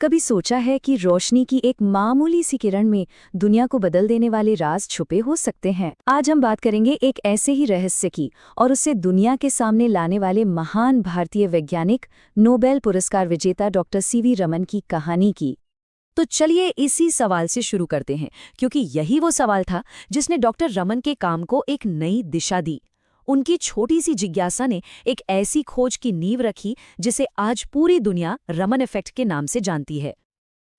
कभी सोचा है कि रोशनी की एक मामूली सी किरण में दुनिया को बदल देने वाले राज छुपे हो सकते हैं। आज हम बात करेंगे एक ऐसे ही रहस्य की और उसे दुनिया के सामने लाने वाले महान भारतीय वैज्ञानिक, नोबेल पुरस्कार विजेता डॉक्टर सीवी रमन की कहानी की। तो चलिए इसी सवाल से शुरू करते हैं, क्योंकि यही वो सवाल था जिसने डॉक्टर रमन के काम को एक नई दिशा दी। उनकी छोटी सी जिज्ञासा ने एक ऐसी खोज की नींव रखी जिसे आज पूरी दुनिया रमन इफेक्ट के नाम से जानती है।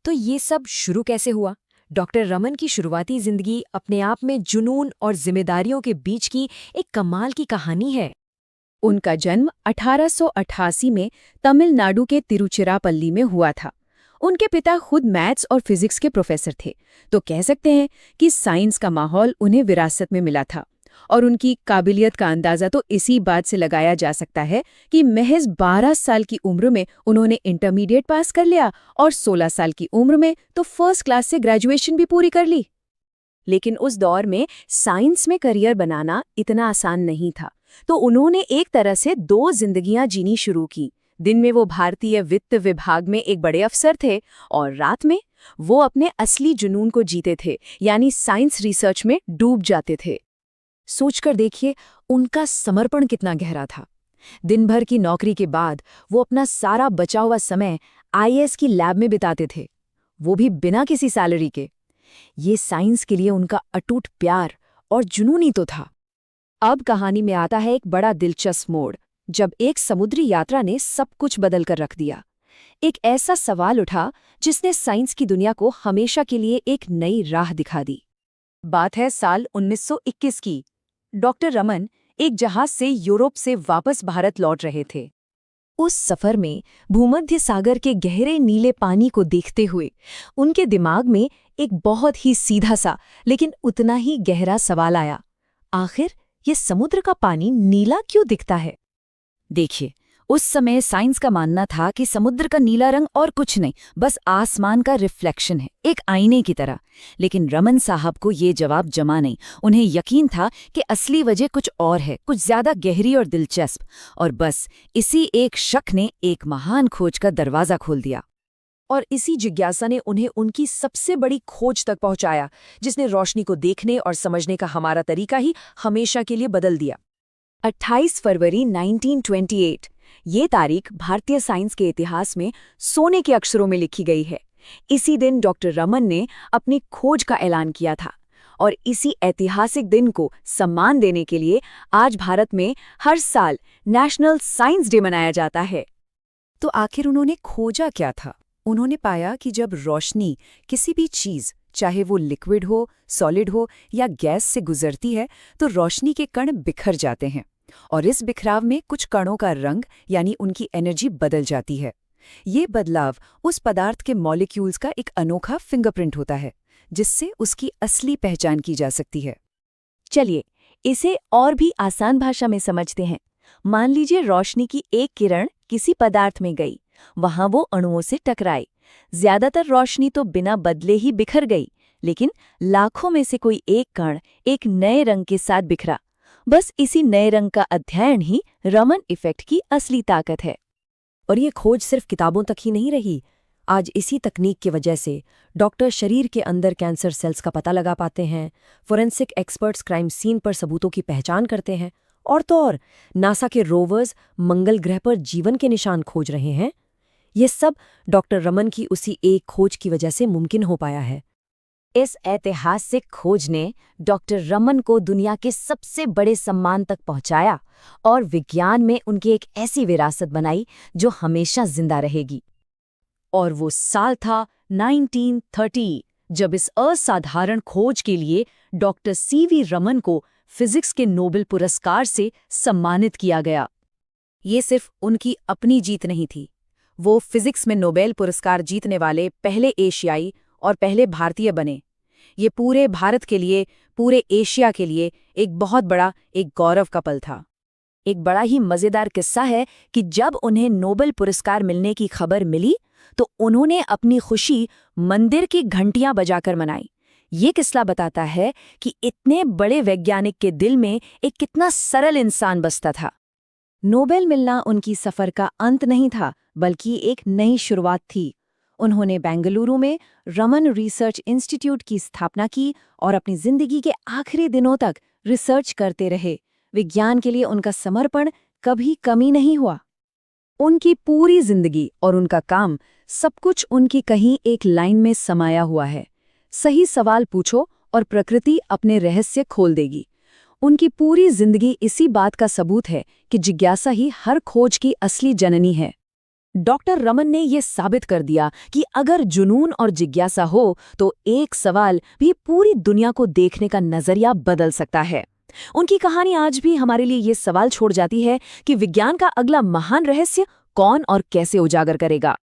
तो ये सब शुरू कैसे हुआ? डॉक्टर रमन की शुरुआती जिंदगी अपने आप में जुनून और जिम्मेदारियों के बीच की एक कमाल की कहानी है। उनका जन्म 1888 में तमिलनाडु के तिरुचिरापल्ली में हुआ था। उनके पिता खुद मैथ्स और फिजिक्स के प्रोफेसर थे, तो कह सकते हैं कि साइंस का माहौल उन्हें विरासत में मिला था। और उनकी काबिलियत का अंदाजा तो इसी बात से लगाया जा सकता है कि महज 12 साल की उम्र में उन्होंने इंटरमीडिएट पास कर लिया और 16 साल की उम्र में तो फर्स्ट क्लास से ग्रेजुएशन भी पूरी कर ली। लेकिन उस दौर में साइंस में करियर बनाना इतना आसान नहीं था, तो उन्होंने एक तरह से 2 जिंदगियां जीनी शुरू की। दिन में वो भारतीय वित्त विभाग में एक बड़े अफसर थे और रात में वो अपने असली जुनून को जीते थे, यानी साइंस रिसर्च में डूब जाते थे। सोचकर देखिए उनका समर्पण कितना गहरा था। दिन भर की नौकरी के बाद वो अपना सारा बचा हुआ समय आईएएस की लैब में बिताते थे, वो भी बिना किसी सैलरी के। ये साइंस के लिए उनका अटूट प्यार और जुनून ही तो था। अब कहानी में आता है एक बड़ा दिलचस्प मोड़, जब एक समुद्री यात्रा ने सब कुछ बदल कर रख दिया। एक ऐसा सवाल उठा जिसने साइंस की दुनिया को हमेशा के लिए एक नई राह दिखा दी। बात है साल 1921 की। डॉक्टर रमन एक जहाज से यूरोप से वापस भारत लौट रहे थे। उस सफर में भूमध्य सागर के गहरे नीले पानी को देखते हुए उनके दिमाग में एक बहुत ही सीधा सा लेकिन उतना ही गहरा सवाल आया, आखिर ये समुद्र का पानी नीला क्यों दिखता है? देखिए, उस समय साइंस का मानना था कि समुद्र का नीला रंग और कुछ नहीं, बस आसमान का रिफ्लेक्शन है, एक आईने की तरह। लेकिन रमन साहब को ये जवाब जमा नहीं। उन्हें यकीन था कि असली वजह कुछ और है, कुछ ज्यादा गहरी और दिलचस्प। और बस इसी एक शक ने एक महान खोज का दरवाजा खोल दिया। और इसी जिज्ञासा ने उन्हें उनकी सबसे बड़ी खोज तक पहुंचाया, जिसने रोशनी को देखने और समझने का हमारा तरीका ही हमेशा के लिए बदल दिया। 28 फरवरी 1928 ये तारीख भारतीय साइंस के इतिहास में सोने के अक्षरों में लिखी गई है। इसी दिन डॉक्टर रमन ने अपनी खोज का ऐलान किया था और इसी ऐतिहासिक दिन को सम्मान देने के लिए आज भारत में हर साल नेशनल साइंस डे मनाया जाता है। तो आखिर उन्होंने खोजा क्या था? उन्होंने पाया कि जब रोशनी किसी भी चीज, चाहे वो लिक्विड हो, सॉलिड हो या गैस से गुजरती है, तो रोशनी के कण बिखर जाते हैं और इस बिखराव में कुछ कणों का रंग यानी उनकी एनर्जी बदल जाती है। ये बदलाव उस पदार्थ के मॉलिक्यूल्स का एक अनोखा फिंगरप्रिंट होता है, जिससे उसकी असली पहचान की जा सकती है। चलिए इसे और भी आसान भाषा में समझते हैं। मान लीजिए रोशनी की एक किरण किसी पदार्थ में गई, वहां वो अणुओं से टकराई। ज्यादातर रोशनी तो बिना बदले ही बिखर गई, लेकिन लाखों में से कोई एक कण एक नए रंग के साथ बिखरा। बस इसी नए रंग का अध्ययन ही रमन इफेक्ट की असली ताकत है। और ये खोज सिर्फ किताबों तक ही नहीं रही। आज इसी तकनीक की वजह से डॉक्टर शरीर के अंदर कैंसर सेल्स का पता लगा पाते हैं, फोरेंसिक एक्सपर्ट्स क्राइम सीन पर सबूतों की पहचान करते हैं, और तो और नासा के रोवर्स मंगल ग्रह पर जीवन के निशान खोज रहे हैं। ये सब डॉक्टर रमन की उसी एक खोज की वजह से मुमकिन हो पाया है। इस ऐतिहासिक खोज ने डॉक्टर रमन को दुनिया के सबसे बड़े सम्मान तक पहुंचाया और विज्ञान में उनकी एक ऐसी विरासत बनाई जो हमेशा जिंदा रहेगी। और वो साल था 1930, जब इस असाधारण खोज के लिए डॉक्टर सीवी रमन को फिजिक्स के नोबेल पुरस्कार से सम्मानित किया गया। ये सिर्फ उनकी अपनी जीत नहीं थी, वो फिजिक्स में नोबेल पुरस्कार जीतने वाले पहले एशियाई और पहले भारतीय बने। ये पूरे भारत के लिए, पूरे एशिया के लिए एक बहुत बड़ा, एक गौरव का पल था। एक बड़ा ही मजेदार किस्सा है कि जब उन्हें नोबेल पुरस्कार मिलने की खबर मिली तो उन्होंने अपनी खुशी मंदिर की घंटियां बजाकर मनाई। ये किस्सा बताता है कि इतने बड़े वैज्ञानिक के दिल में एक कितना सरल इंसान बसता था। नोबेल मिलना उनकी सफर का अंत नहीं था, बल्कि एक नई शुरुआत थी। उन्होंने बेंगलुरु में रमन रिसर्च इंस्टीट्यूट की स्थापना की और अपनी जिंदगी के आखिरी दिनों तक रिसर्च करते रहे। विज्ञान के लिए उनका समर्पण कभी कमी नहीं हुआ। उनकी पूरी जिंदगी और उनका काम सब कुछ उनकी कहीं एक लाइन में समाया हुआ है। सही सवाल पूछो और प्रकृति अपने रहस्य खोल देगी। उनकी पूरी जिंदगी इसी बात का सबूत है कि जिज्ञासा ही हर खोज की असली जननी है। डॉक्टर रमन ने ये साबित कर दिया कि अगर जुनून और जिज्ञासा हो तो एक सवाल भी पूरी दुनिया को देखने का नजरिया बदल सकता है। उनकी कहानी आज भी हमारे लिए ये सवाल छोड़ जाती है कि विज्ञान का अगला महान रहस्य कौन और कैसे उजागर करेगा।